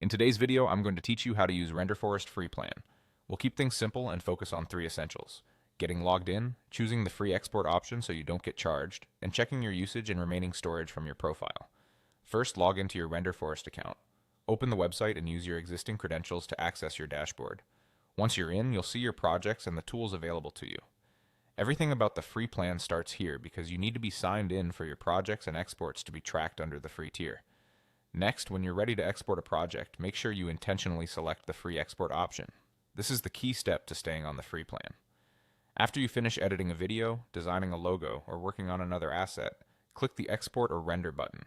In today's video, I'm going to teach you how to use Renderforest free plan. We'll keep things simple and focus on three essentials: getting logged in, choosing the free export option so you don't get charged, and checking your usage and remaining storage from your profile. First, log into your Renderforest account. Open the website and use your existing credentials to access your dashboard. Once you're in, you'll see your projects and the tools available to you. Everything about the free plan starts here because you need to be signed in for your projects and exports to be tracked under the free tier. Next, when you're ready to export a project, make sure you intentionally select the free export option. This is the key step to staying on the free plan. After you finish editing a video, designing a logo, or working on another asset, click the Export or Render button.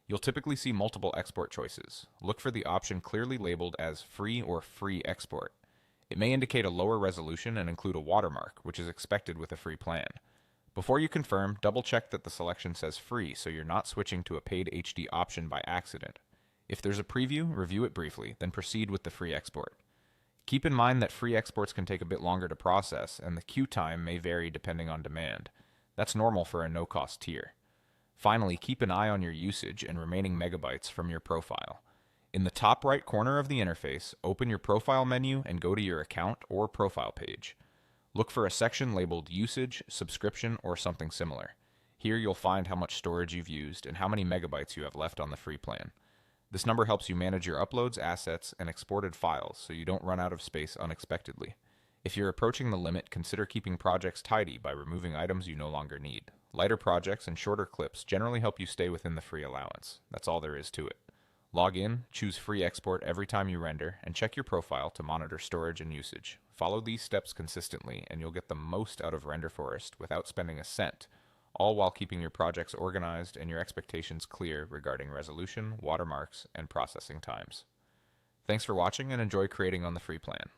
You'll typically see multiple export choices. Look for the option clearly labeled as Free or Free Export. It may indicate a lower resolution and include a watermark, which is expected with a free plan. Before you confirm, double-check that the selection says free so you're not switching to a paid HD option by accident. If there's a preview, review it briefly, then proceed with the free export. Keep in mind that free exports can take a bit longer to process, and the queue time may vary depending on demand. That's normal for a no-cost tier. Finally, keep an eye on your usage and remaining megabytes from your profile. In the top right corner of the interface, open your profile menu and go to your account or profile page. Look for a section labeled Usage, Subscription, or something similar. Here you'll find how much storage you've used and how many megabytes you have left on the free plan. This number helps you manage your uploads, assets, and exported files so you don't run out of space unexpectedly. If you're approaching the limit, consider keeping projects tidy by removing items you no longer need. Lighter projects and shorter clips generally help you stay within the free allowance. That's all there is to it. Log in, choose free export every time you render, and check your profile to monitor storage and usage. Follow these steps consistently, and you'll get the most out of Renderforest without spending a cent, all while keeping your projects organized and your expectations clear regarding resolution, watermarks, and processing times. Thanks for watching and enjoy creating on the free plan.